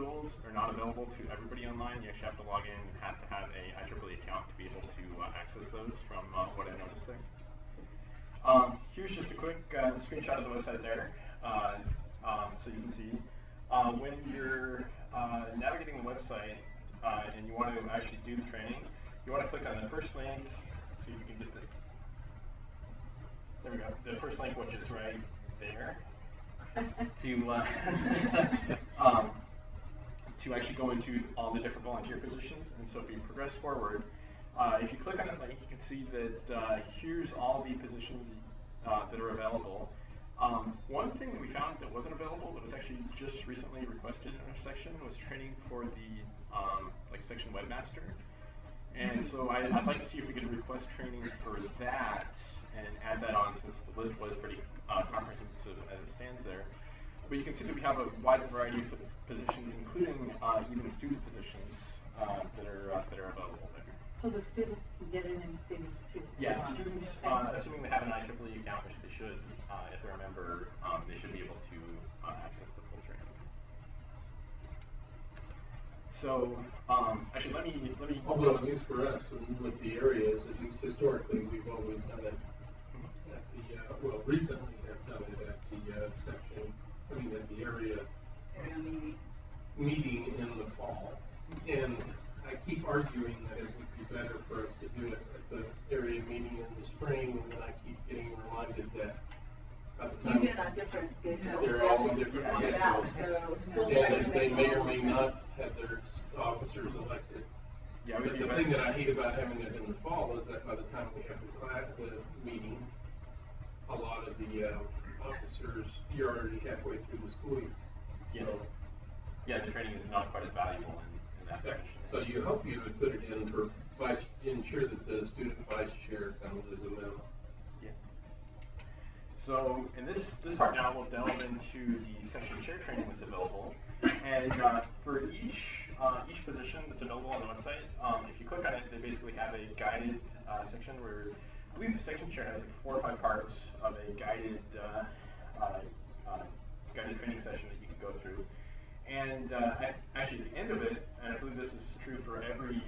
modules are not available to everybody online. You actually have to log in and have to have a IEEE account to be able to access those from what I noticed there. Here's just a quick screenshot of the website there. So you can see when you're navigating the website and you want to actually do the training, you want to click on the first link. Let's see if we can get this. There we go. The first link, which is right there, to actually go into all the different volunteer positions. And so if you progress forward, if you click on that link, you can see that here's all the positions that are available. One thing that we found that wasn't available that was actually just recently requested in our section was training for the like section webmaster. And so I'd like to see if we could request training for that and add that on, since the list was pretty comprehensive as it stands there. But you can see that we have a wide variety of positions, including even student positions that are available there. So the students can get in and see the students? Yeah, students, assuming they have an IEEE account, which they should, if they're a member, they should be able to access the full training. So, actually, let me. Although at least for us, with the areas, at least historically, we've always done it at the, well, recently have done it at the section, at the area meeting in the fall. And I keep arguing that it would be better for us to do it at the area meeting in the spring, and then I keep getting reminded that You get on different schedules. they're all different schedules. And they may or may not have their officers elected. Yeah, But the thing that I hate about having it in the fall is that by the time we have the meeting, a lot of the officers, you're already halfway through the school year. Yeah. Yeah, the training is not quite as valuable in that position. So you hope you would put it in for ensure that the student vice chair comes as a member. Yeah. So in this part now, we'll delve into the section chair training that's available. And for each position that's available on the website, if you click on it, they basically have a guided section where I believe the section chair has like 4 or 5 parts of a guided guided training session that you can go through. And actually, at the end of it, and I believe this is true for every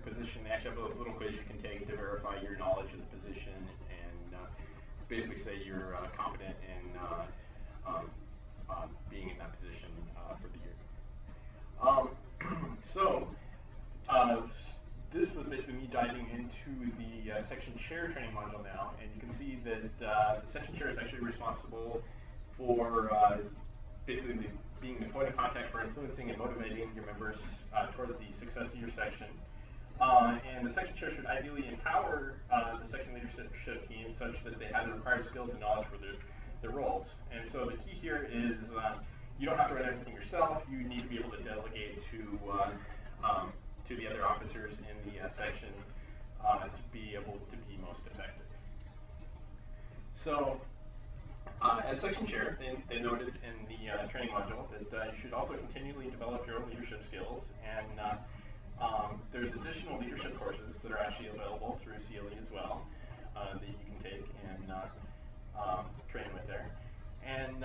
position, they actually have a little quiz you can take to verify your knowledge of the position and basically say you're competent in being in that position for the year. So this was basically me diving into the section chair training module now, and you can see that the section chair is actually responsible for basically being the point of contact for influencing and motivating your members towards the success of your section. And the section chair should ideally empower the section leadership team such that they have the required skills and knowledge for their roles. And so the key here is you don't have to run everything yourself. You need to be able to delegate to the other officers in the section to be able to be most effective. So as section chair, they noted in the training module that you should also continually develop your own leadership skills, and there's additional leadership courses that are actually available through CLE as well that you can take and train with there. And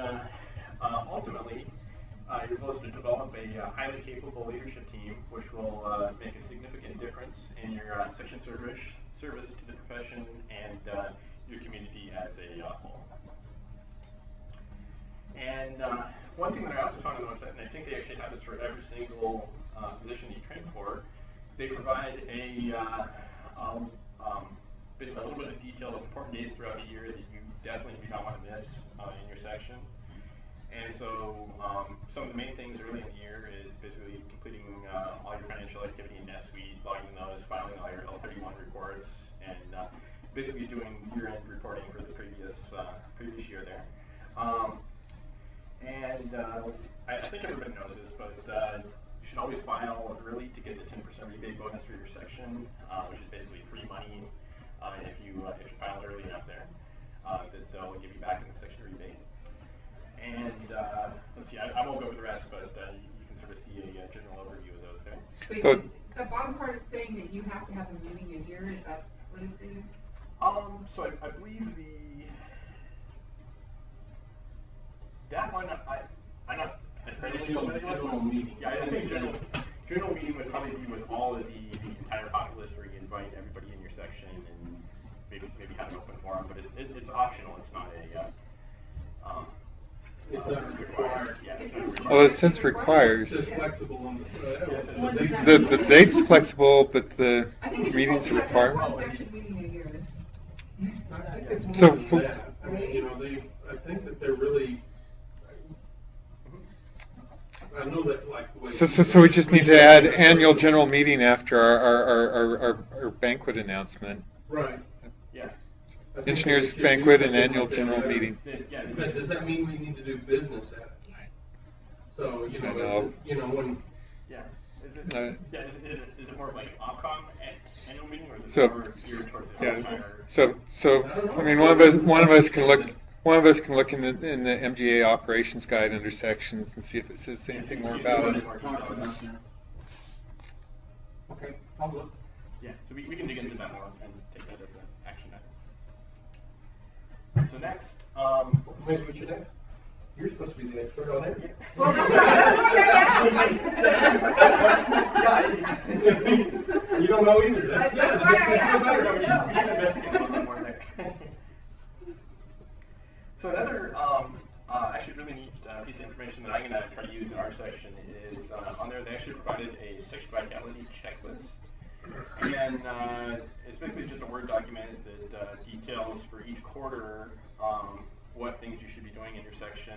ultimately, you're supposed to develop a highly capable leadership team, which will make a significant difference in your section service to the profession and your community as a whole. And one thing that I also found on the website, and I think they actually have this for every single position you train for, they provide a little bit of detail of important days throughout the year that you definitely do not want to miss in your section. And so some of the main things early in the year is basically completing all your financial activity in NetSuite, logging those, filing all your L31 reports, and basically doing year-end reporting for the previous year there. I think everybody knows this, but you should always file early to get the 10% rebate bonus for your section, which is basically free money if you file early enough there, that they'll give you back in the section rebate. And let's see, I won't go over the rest, but you can sort of see a general overview of those there. Wait, the bottom part is saying that you have to have a meeting a year. Is that what it's saying? So I believe that one, I accredited General meeting. Yeah, I think general meeting would probably be with all of the entire populace, where you invite everybody in your section and maybe have an open forum, but it's optional. It's not a It's not required. Yeah, it's not required. Well, it says requires. It's flexible on the side. Yes, it's One a- section. The date's flexible, but the I think it meetings just are has to have required. one section meeting a year. I think it's more So, than that. I mean, you know, I think that they're really, I know that like the way. So we just need to add annual general meeting after our banquet announcement. Right. Yeah. I think Engineers we should do banquet and something annual like that. general meeting. Yeah. But does that mean we need to do business at it? So, you know, No. is it, you know, when, Yeah. Is it? No. Yeah. Is it more of like an OPCOM annual meeting, or is it So- more geared towards the Yeah. entire? So I mean, one of us can look in the MGA operations guide under sections and see if it says anything more about it. okay, I'll look. Yeah. So we can dig into that more and take that as an action item. So next, Maybe we should ask. You're supposed to be the expert on everything. Well, that's why You don't know either. That's good. That's why I asked. No, we should investigate a little bit more there. So another actually really neat piece of information that I'm going to try to use in our section is on there they actually provided a section vitality checklist. And it's basically just a Word document that details for each quarter what things you should be doing in your section,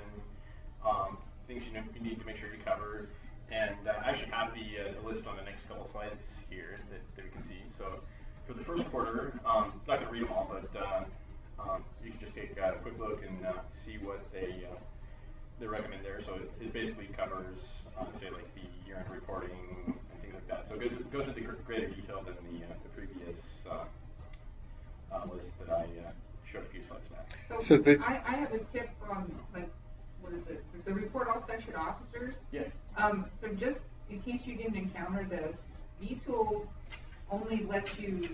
things you need to make sure you cover. And I actually have the list on the next couple slides here that we can see. So for the first quarter, not going to read them all, but you can just take a quick look and see what they recommend there. So it basically covers, say, like the year-end reporting and things like that. So it goes into greater detail than the previous list that I showed a few slides back. So they- I have a tip from, like, what is it, the report all section officers. Yeah. So just in case you didn't encounter this, vTools only lets you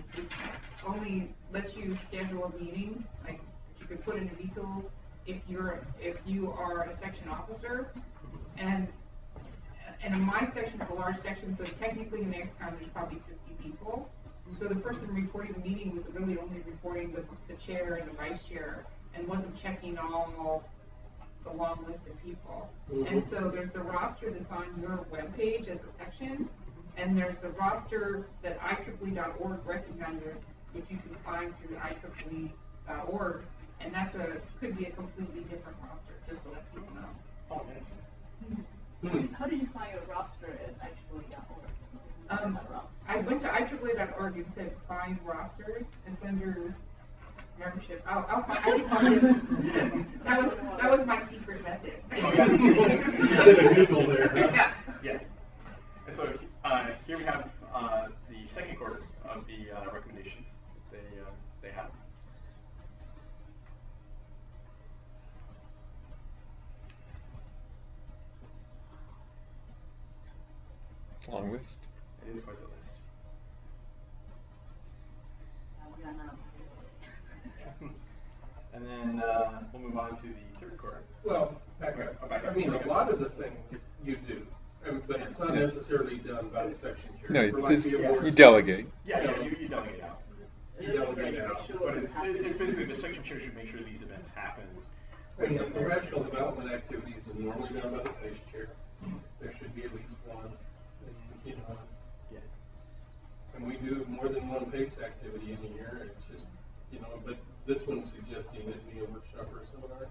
schedule a meeting, like you could put into vTools if you are a section officer, and in my section it's a large section, so technically in the XCOM there's probably 50 people. So the person reporting the meeting was really only reporting the chair and the vice chair, and wasn't checking all the long list of people. And so there's the roster that's on your webpage as a section, and there's the roster that IEEE.org recognizes, which you can find through IEEE.org, and could be a completely different roster, just to let people know. Oh, interesting. How do you find your roster at IEEE.org? I went to IEEE.org and said find rosters. It's under membership. I can find it. That was my secret method. You did a Google there. Yeah. Yeah. And so here we have the second quarter of the recommendations that they have. It's a long list. It is quite the list. And then we'll move on to the third quarter. Well, back up. I mean, a lot of the things you do, but it's not necessarily done by the section chair. No, For like this, the awards, you delegate. Yeah, you delegate out. you delegate out. But it's basically the section chair should make sure these events happen. I mean, the professional development activities is normally done by the vice chair. There should be at least one, and, you know, Yeah. and we do more than one PACE activity in a year. It's just, you know, but this one's suggesting it be a workshop or a seminar.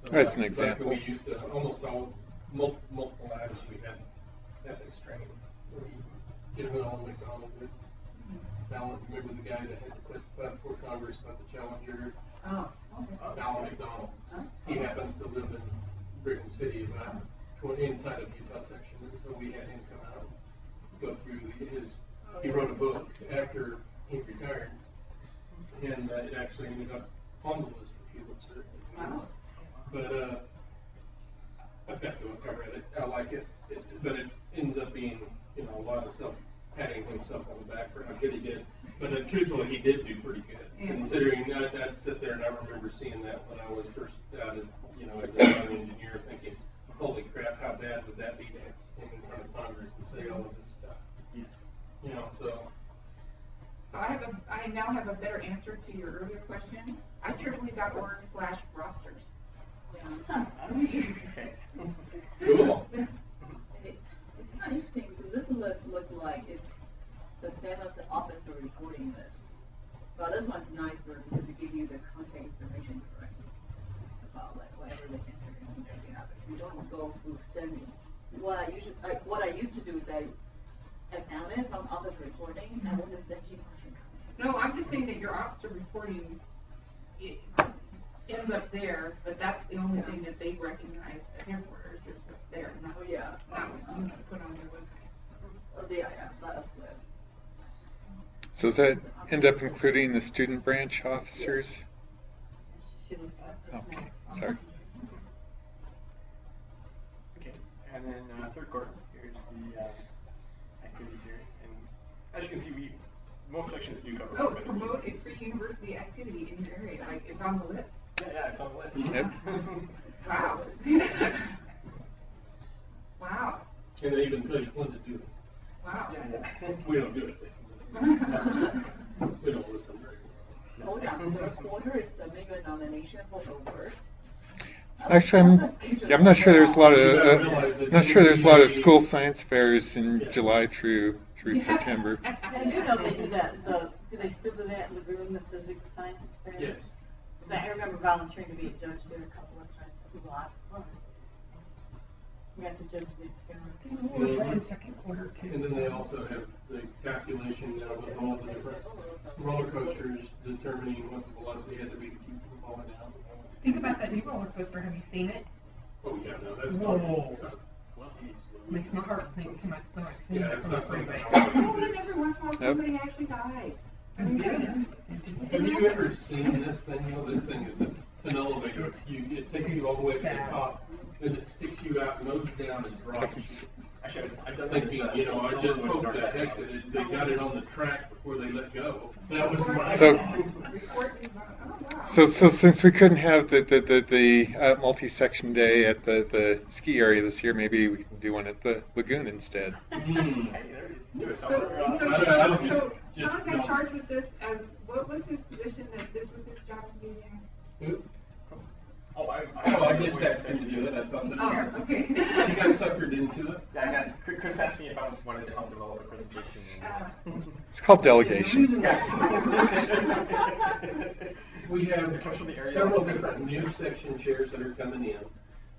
So That's an back example. when we used to, almost all, multiple items, we had ethics training. Where you get them all McDonald with. Alan, remember the guy that had to testify before Congress about the Challenger? Oh, okay. Alan McDonald. He happens to live in Brigham City, about inside of Utah section, and so we had him come out, go through he wrote a book after he retired, and it actually ended up on the list for Pulitzer. Wow. But I've got to cover it. I like it, but it ends up being, you know, a lot of stuff patting himself on the back for how good he did. But truthfully, he did do pretty good. Yeah. Considering I'd sit there and I remember seeing that when I was first out as, you know, as a young engineer, thinking, holy crap. would that be to have to stand in front of Congress and say all of this stuff? Yeah. You know, so. So I now have a better answer to your earlier question. IEEE.org/rosters. Okay. Cool. It's kind of interesting because this list looked like it's the same as the officer reporting list. But this one's nicer because it gives you the contact information correctly about like whatever they enter in every other. So you don't go through semi. What I used to do is I found it from officer reporting and I went to send you my No, I'm just saying that your officer reporting ends up there, but that's the only thing that they recognize at headquarters is what's there, not, Oh, yeah. not what you put on their website. Oh, yeah, that's good. So does that end up including the student branch officers? Okay, sorry. Okay, and then third quarter, here's the activities here. And as you can see, most sections do cover. Oh, promote a pre-university activity in your area, like it's on the list. Yeah, it's on the list. Yep. Wow. Wow. And they even tell you when to do it. Wow. Yeah. We don't do it. We don't listen very well. Hold on, third quarter is the bigger nomination for the worst. Actually, I'm not sure there's a lot of not sure there's a lot of school science fairs in July through September. I do know they do that, do they still do that in Lagoon, the physics science fair? Yes. 'Cause I remember volunteering to be a judge there a couple of times, it was a lot of fun. We got to judge the experiment. And second quarter too. And then they also have the calculation now with all the different roller coasters determining what the velocity had to be to keep from falling down. Think about that new roller coaster. Have you seen it? Oh, yeah, no, that's Whoa. not. Makes my heart sink to my stomach. seeing Yeah, it it's from not a something. freeway. Oh, then every once in a while somebody actually dies. I mean, Have you ever seen this thing? You know, this thing is an elevator. It takes you all the way to the top, and it sticks you out nose down and drops you. Actually, I've done Thinking, you know, I just hope to heck that they got it on the track before they let go. That was my. So- wow. So since we couldn't have the multi-section day at the ski area this year, maybe we can do one at the lagoon instead. Do a So summer. Sean got charged with this as, what was his position that this was his job to do again? I just asked him to do it. I thought that. Oh, okay. He got suckered into it. Yeah, Chris asked me if I wanted to help develop a presentation. It's called delegation. Yes. We have It comes from the area. several different new section chairs that are coming in.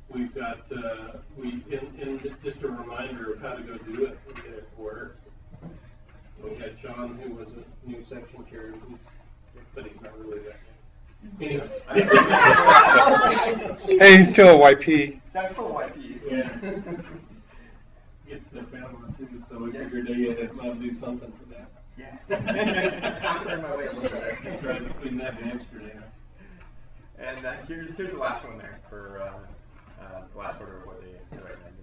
We've got, just a reminder of how to go do it in a quarter. We had John, who was a new section chair, but he's not really that. Anyway. Hey, he's still a YP. That's still YPs. Yeah. Gets the family too, so we figured they might do something for that. Yeah. I have to earn my way a little bit. That's right, between that and Amsterdam. And here's the last one there for the last quarter of what they recommend.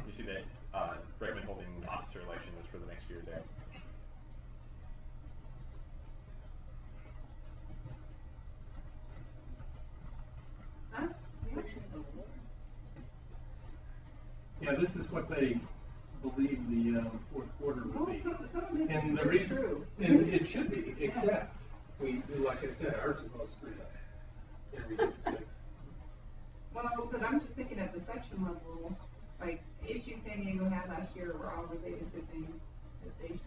You see that recommend holding officer election is for the next year there. Yeah, this is what they believe the fourth quarter Well, would be. some of this And is the really reason, true. and it should be, except, like I said, ours is all screwed up. And we did 6. Well, but I'm just thinking at the section level, like, issues San Diego had last year were all related to things that they,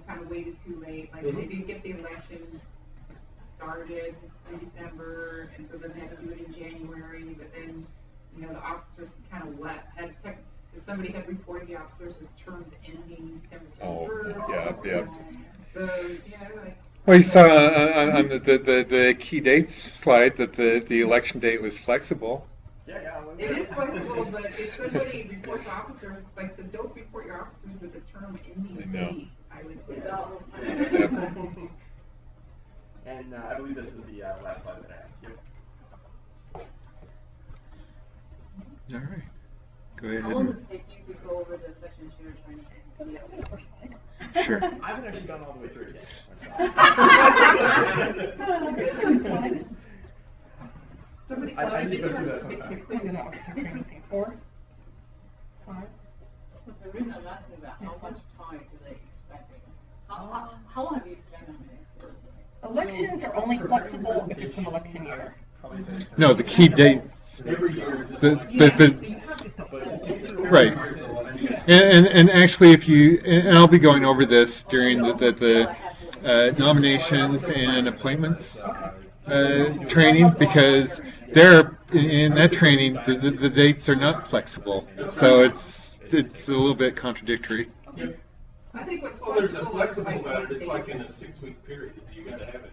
kind of waited too late. Like, they didn't get the election started in December, and so then they had to do it in January, but then, the officers kind of if somebody had reported the officers as terms ending December 31st. yeah. So, like. Well, you saw on the key dates slide that the election date was flexible. Yeah. It is flexible, but if somebody reports officers, so don't report your officers with the term ending date, I would say. Yep. And I believe this is the last slide that I have. Yep. All right. Go ahead. How long does it take you to go over the section chair training? Sure. I haven't actually gone all the way through it yet. Somebody I need to go said through that sometime. You're cleaning out what you're training things for. how much time do they expect? How long have you spent on this personally? Elections are only flexible if it's an election year. Probably say it's No, the key dates. Every year is The- like. but- So you have to still But follow to take it. the Right. And actually, if you, and I'll be going over this during the nominations and appointments training, because there, in that training, the dates are not flexible. So it's a little bit contradictory. I think what's Well, there's a flexible is flexible like about it, one it's like day. in a 6-week period, you gotta have it